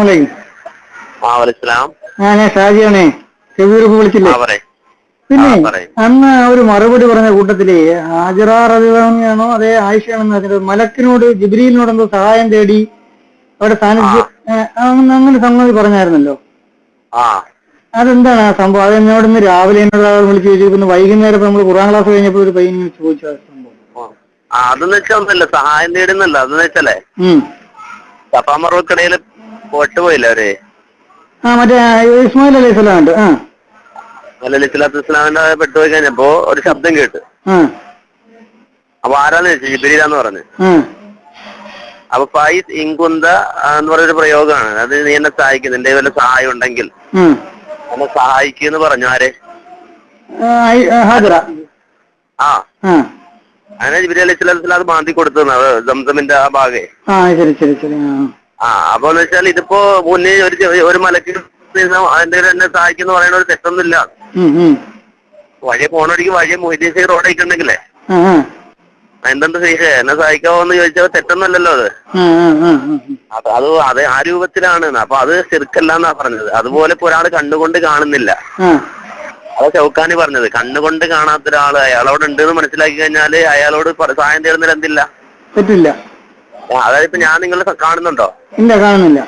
അസ്സലാമലൈക്കും. ഞാനേ ഷാജിയാണേ, ചെവിയൂർക്ക് വിളിച്ചില്ലേ? പിന്നെ അന്ന് ഒരു മറുപടി പറഞ്ഞ കൂട്ടത്തില് ഹാജറ റളിയല്ലാഹു അതേ ആയിഷയാണെന്ന് പറഞ്ഞത് മലക്കിനോട് ജിബ്രീലിനോട് എന്തോ സഹായം തേടി അവിടെ സാന്നിധ്യം അങ്ങനെ സംഗതി പറഞ്ഞായിരുന്നല്ലോ. അതെന്താണ് ആ സംഭവം? അത് എന്നോട് ഇന്ന് രാവിലെ എന്നോട് വിളിച്ച് ചോദിച്ചിരിക്കുന്നു. വൈകുന്നേരം നമ്മൾ ഖുർആൻ ക്ലാസ് കഴിഞ്ഞപ്പോൾ ഒരു പയ്യൻ ചോദിച്ച സംഭവം. അതെന്ന് വെച്ചാൽ ഒന്നല്ല, സഹായം തേടുന്നല്ല. അതെന്ന് വെച്ചാലേ സഫാ മറുവക്കിടയിൽ പൊട്ടുപോയില്ല അവര്. മറ്റേ ഇസ്മായിൽ അലൈഹി സ്വലാം ഉണ്ട്. അലൈഹി സ്വലാത്തു വസ്സലാമിന്റെ പെട്ടുപോയി കഴിഞ്ഞപ്പോ ഒരു ശബ്ദം കേട്ട്. അപ്പൊ ആരാന്ന് ചോദിച്ചു, ജിബ്രീലാന്ന് പറഞ്ഞു. അപ്പൊ ഫൈസ് ഇൻകുന്ത എന്ന് പറഞ്ഞൊരു പ്രയോഗമാണ്. അത് നീ എന്നെ സഹായിക്കുന്നു, എന്റെ വല്ല സഹായം ഉണ്ടെങ്കിൽ എന്നെ സഹായിക്കുന്നു പറഞ്ഞു. ആരെ? അങ്ങനെ ജിബ്രീൽ അലൈഹി സ്വലാത്തു വസ്സലാം അത് മാന്തി കൊടുത്തത് സംസമിന്റെ ആ ഭാഗേ. അപ്പൊ എന്ന് വെച്ചാൽ ഇതിപ്പോ മുന്നേ ഒരു മലക്ക് അതിന്റെ എന്നെ സഹായിക്കുന്നു പറയുന്ന ഒരു തെറ്റൊന്നുമില്ല. വഴിയെ പോണടിക്ക് വഴിയെ മൊയ്തീൻ ഷെയ്ഖ് റോഡൊക്കെ ഉണ്ടെങ്കിലേ എന്തെന്ത് ഷെയ്ഖ് എന്നെ സഹായിക്കാവോന്ന് ചോദിച്ചാൽ തെറ്റൊന്നുമല്ലല്ലോ അത് അത് ആ രൂപത്തിലാണ്. അപ്പൊ അത് ശിർക്കല്ലാന്നാ പറഞ്ഞത്. അതുപോലെ ഇപ്പൊ ഒരാൾ കണ്ണുകൊണ്ട് കാണുന്നില്ല, അത് ഷൗക്കാനി പറഞ്ഞത്. കണ്ണുകൊണ്ട് കാണാത്ത ഒരാള് അയാളോട് ഉണ്ടെന്ന് മനസ്സിലാക്കി കഴിഞ്ഞാല് അയാളോട് സഹായം തേടുന്നതിൽ എന്തില്ല, തെറ്റില്ല. അതായത് ഇപ്പൊ ഞാൻ നിങ്ങളെ കാണുന്നുണ്ടോ? ഇല്ല, കാണുന്നില്ല.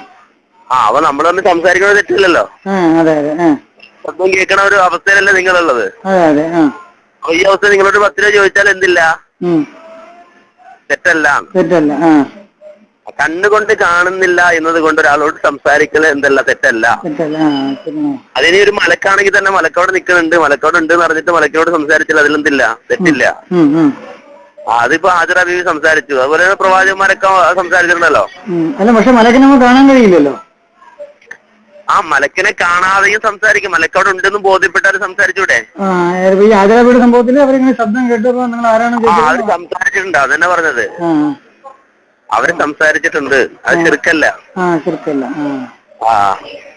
അപ്പൊ നമ്മൾ തമ്മിൽ സംസാരിക്കുന്നത് തെറ്റില്ലല്ലോ. ശബ്ദം കേൾക്കണ ഒരു അവസ്ഥയിലല്ലേ നിങ്ങളുള്ളത്. അപ്പൊ ഈ അവസ്ഥ നിങ്ങളോട് 10 രൂപ ചോദിച്ചാൽ എന്തില്ല, തെറ്റല്ല. കണ്ണുകൊണ്ട് കാണുന്നില്ല എന്നത് കൊണ്ട് ഒരാളോട് സംസാരിക്കല് എന്തല്ല, തെറ്റല്ല. അതിനി ഒരു മലക്കാണെങ്കിൽ തന്നെ മലക്കോട് നിൽക്കുന്നുണ്ട്, മലക്കോട് ഉണ്ട് എന്ന് പറഞ്ഞിട്ട് മലക്കോട് സംസാരിച്ചാൽ അതിലെന്തില്ല, തെറ്റില്ല. അതിപ്പോ ഹാജറ ബീവി സംസാരിച്ചു, അതുപോലെ പ്രവാചകന്മാരൊക്കെ സംസാരിച്ചിട്ടുണ്ടല്ലോ. അല്ല, പക്ഷെ മലക്കിനെ നമുക്ക് കാണാൻ കഴിയില്ലല്ലോ. മലക്കിനെ കാണാതെയും സംസാരിക്കും. മലക്കോട് ഉണ്ടെന്ന് ബോധ്യപ്പെട്ടാൽ സംസാരിച്ചൂടെ? സംഭവത്തിൽ അവരിങ്ങനെ ശബ്ദം കേട്ടപ്പോ നിങ്ങൾ ആരാണ് അവര് സംസാരിച്ചിട്ടുണ്ട്, അതന്നെ പറഞ്ഞത്. അവര് സംസാരിച്ചിട്ടുണ്ട്, അത് ശിർക്കല്ല.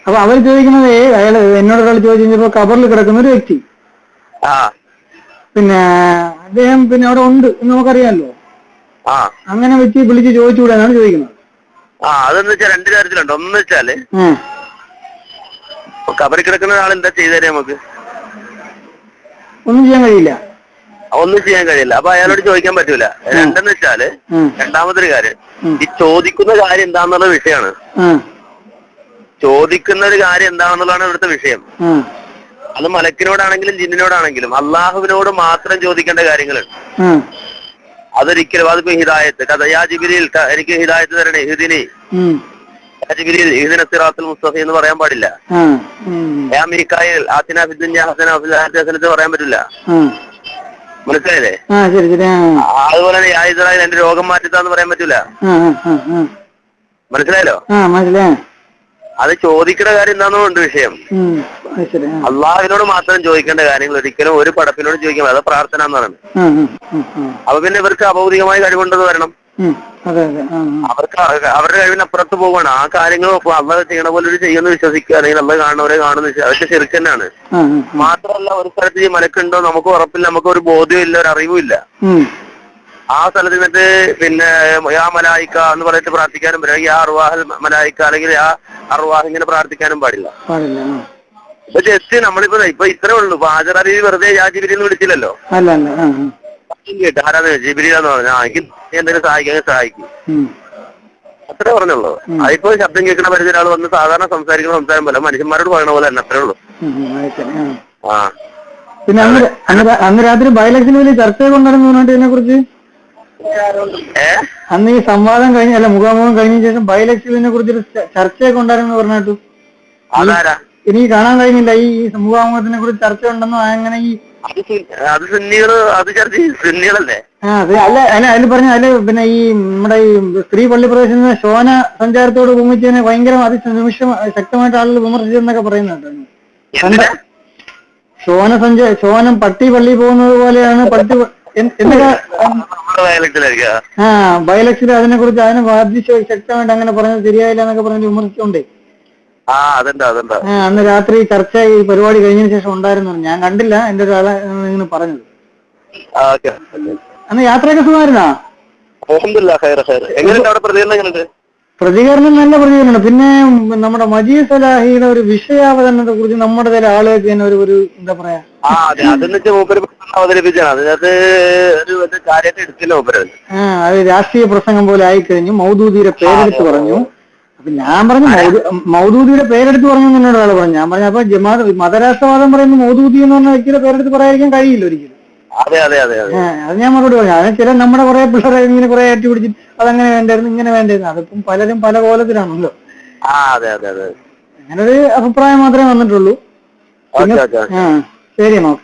അപ്പൊ അവര് ചോദിക്കുന്നത്, അയാള് എന്നോട് ഒരാൾ ചോദിച്ചപ്പോ കബറിൽ കിടക്കുന്ന ഒരു വ്യക്തി, പിന്നെ അദ്ദേഹം പിന്നെ അവിടെ ഉണ്ട് എന്ന് നമുക്കറിയാമല്ലോ. അങ്ങനെ വെച്ച് വിളിച്ച് ചോദിച്ചുകൂടാനാണ് ചോദിക്കുന്നത്. അതെന്ന് വെച്ചാൽ 2 തരത്തിലുണ്ട്. ഒന്ന് വെച്ചാല് കബറിൽ കിടക്കുന്ന ആളെന്താ ചെയ്തേരെ നമുക്ക് ഒന്നും ചെയ്യാൻ കഴിയില്ല. ഒന്നും ചെയ്യാൻ കഴിയില്ല. അപ്പൊ അയാളോട് ചോദിക്കാൻ പറ്റൂല. രണ്ടെന്ന് വെച്ചാല് രണ്ടാമതൊരു കാര്യം, ഈ ചോദിക്കുന്ന കാര്യം എന്താണെന്നുള്ള വിഷയമാണ്. ചോദിക്കുന്ന ഒരു കാര്യം എന്താണെന്നുള്ളതാണ് ഇവിടുത്തെ വിഷയം. അത് മലക്കിനോടാണെങ്കിലും ജിന്നിനോടാണെങ്കിലും അള്ളാഹുവിനോട് മാത്രം ചോദിക്കേണ്ട കാര്യങ്ങളുണ്ട്. അതൊരിക്കലും അതിപ്പോ ഹിദായത്ത് കഥ, യാ ജിബ്രീൽ എനിക്ക് ഹിദായത്ത് തരണേ, ഹിദിനി ജിബ്രീൽ ഇഹ്ദിന സിറാത്തുൽ മുസ്തഖീം എന്ന് പറയാൻ പാടില്ല. യാ മീകായിൽ ആതിനാ ഫിദ്ദുനിയ ഹസന വഫിൽ ആഖിറതി ഹസന പറയാൻ പറ്റില്ല. മനസ്സിലായില്ലേ? അതുപോലെ യാ ഇസ്രായേൽ എന്റെ രോഗം മാറ്റിത്താന്ന് പറയാൻ പറ്റൂല. മനസ്സിലായല്ലോ? അത് ചോദിക്കുന്ന കാര്യം എന്താണെന്നുണ്ട് വിഷയം. അള്ളാഹുവിനോട് മാത്രം ചോദിക്കേണ്ട കാര്യങ്ങൾ ഒരിക്കലും ഒരു പടപ്പിനോട് ചോദിക്കാൻ, അത് പ്രാർത്ഥന എന്ന് പറയുന്നത്. അപ്പൊ പിന്നെ ഇവർക്ക് അഭൗതികമായ കഴിവുണ്ടെന്ന് വരണം. അവർക്ക് അവരുടെ കഴിവിനപ്പുറത്ത് പോവുകയാണ്. ആ കാര്യങ്ങൾ അള്ളാഹ് ചെയ്യണ പോലെ ഒരു ചെയ്യുമെന്ന് വിശ്വസിക്കുക, അല്ലെങ്കിൽ അള്ളാഹ് കാണുന്നവരെ കാണുന്ന അതൊക്കെ ശിർക്ക് തന്നെയാണ്. മാത്രമല്ല, ഒരു സ്ഥലത്ത് ഈ മലക്കുണ്ടോ നമുക്ക് ഉറപ്പില്ല, നമുക്ക് ഒരു ബോധ്യവും ഇല്ല, ഒരു അറിവും ഇല്ല. ആ സ്ഥലത്ത് നിന്നിട്ട് പിന്നെ യാ മലായിക്ക എന്ന് പറഞ്ഞിട്ട് പ്രാർത്ഥിക്കാനും പറ്റില്ല. യാ അർവാഹൽ മലായിക്ക അല്ലെങ്കിൽ യാ അർവാഹ് ഇങ്ങനെ പ്രാർത്ഥിക്കാനും പാടില്ല. ഇപ്പൊ ജസ്റ്റ് നമ്മളിപ്പോ ഇത്രേ ഉള്ളൂ. ഹാജറ ബീവി വെറുതെ യാ ജിബ്രീൽ എന്ന് വിളിച്ചില്ലല്ലോ. കേട്ട് ആരാന്ന് ജിബ്രീലാന്ന് പറഞ്ഞു. എനിക്ക് എന്തെങ്കിലും സഹായിക്കാൻ സഹായിക്കും, അത്രേ പറഞ്ഞുള്ളൂ. അതിപ്പോ ശബ്ദം കേൾക്കുന്ന പരിധി ഒരാൾ വന്ന് സാധാരണ സംസാരിക്കുന്ന സംസാരം പോലെ മനുഷ്യന്മാരോട് പറയണ പോലെ തന്നെ, അത്രേ ഉള്ളൂ. പിന്നെ അന്ന് രാത്രി ബൈലക്സിന് വലിയ ചർച്ച കൊണ്ടുവരുന്നതിനെ ഇതിനെ കുറിച്ച് അന്ന് ഈ സംവാദം കഴിഞ്ഞ മുഖാമുഖം കഴിഞ്ഞ ശേഷം ബൈലക്സിനെ കുറിച്ചൊരു ചർച്ചയൊക്കെ ഉണ്ടായിരുന്നു പറഞ്ഞിട്ടു. എനിക്ക് കാണാൻ കഴിഞ്ഞില്ല. ഈ മുഖാമുഖത്തിനെ കുറിച്ച് ചർച്ച ഉണ്ടെന്നോ അങ്ങനെ ഈ അതിൽ പറഞ്ഞ അതില് പിന്നെ ഈ നമ്മുടെ ഈ സ്ത്രീ പള്ളി പ്രവേശന ശോന സഞ്ചാരത്തോട് ഭൂമിച്ചതിനെ ഭയങ്കര അതിനിമിഷം ശക്തമായിട്ട് ആളുകൾ വിമർശിച്ചെന്നൊക്കെ പറയുന്നുണ്ട്. ശോനം പട്ടി പള്ളി പോകുന്നത് പോലെയാണ് പട്ടി ബൈലക്സിൽ അതിനെ കുറിച്ച് അതിനെ ബാധിച്ച് ശക്തമായിട്ട് അങ്ങനെ പറഞ്ഞത് ശരിയായില്ല എന്നൊക്കെ പറഞ്ഞ് വിമർശിച്ചോണ്ടേ അന്ന് രാത്രി ചർച്ച ഈ പരിപാടി കഴിഞ്ഞതിന് ശേഷം ഉണ്ടായിരുന്നു. ഞാൻ കണ്ടില്ല, എന്റെ ഒരാളെ ഇങ്ങനെ പറഞ്ഞത്. അന്ന് യാത്രയൊക്കെ സുഖമായിരുന്നാ? പ്രതികരണം നല്ല പ്രതികരണമാണ്. പിന്നെ നമ്മുടെ മജീദ് സലാഹിയുടെ ഒരു വിഷയാവതരണത്തെ കുറിച്ച് നമ്മുടെ ചില ആളുകൾക്ക് തന്നെ ഒരു എന്താ പറയാ അവതരിപ്പിച്ചാണ് അതിനകത്ത് ഒരു കാര്യമായിട്ട് എടുത്തില്ല മൂപ്പര്. അത് രാഷ്ട്രീയ പ്രസംഗം പോലെ ആയിക്കഴിഞ്ഞു. മൗദൂദിയുടെ പേരെടുത്ത് പറഞ്ഞു. അപ്പൊ ഞാൻ പറഞ്ഞു മൗദൂദിയുടെ പേരെടുത്ത് പറഞ്ഞു എന്നോട് ആള് പറഞ്ഞു. ഞാൻ പറഞ്ഞു അപ്പൊ മതരാഷ്ട്രവാദം പറയുന്ന മൗദൂദി എന്ന് പറഞ്ഞ വ്യക്തിയുടെ പേരെടുത്ത് പറയാതിരിക്കാൻ കഴിയില്ല ഒരിക്കലും. അത് ഞാൻ മറുപടി പറഞ്ഞു. അത് ചില നമ്മുടെ കുറെ പിള്ളേരെ ഇങ്ങനെ കുറെ ആറ്റി പിടിച്ചിട്ട് അതങ്ങനെ വേണ്ടായിരുന്നു ഇങ്ങനെ വേണ്ടായിരുന്നു. അതിപ്പം പലരും പല കോലത്തിലാണല്ലോ. അങ്ങനെ ഒരു അഭിപ്രായം മാത്രമേ വന്നിട്ടുള്ളൂ. ശരി നോക്കാം.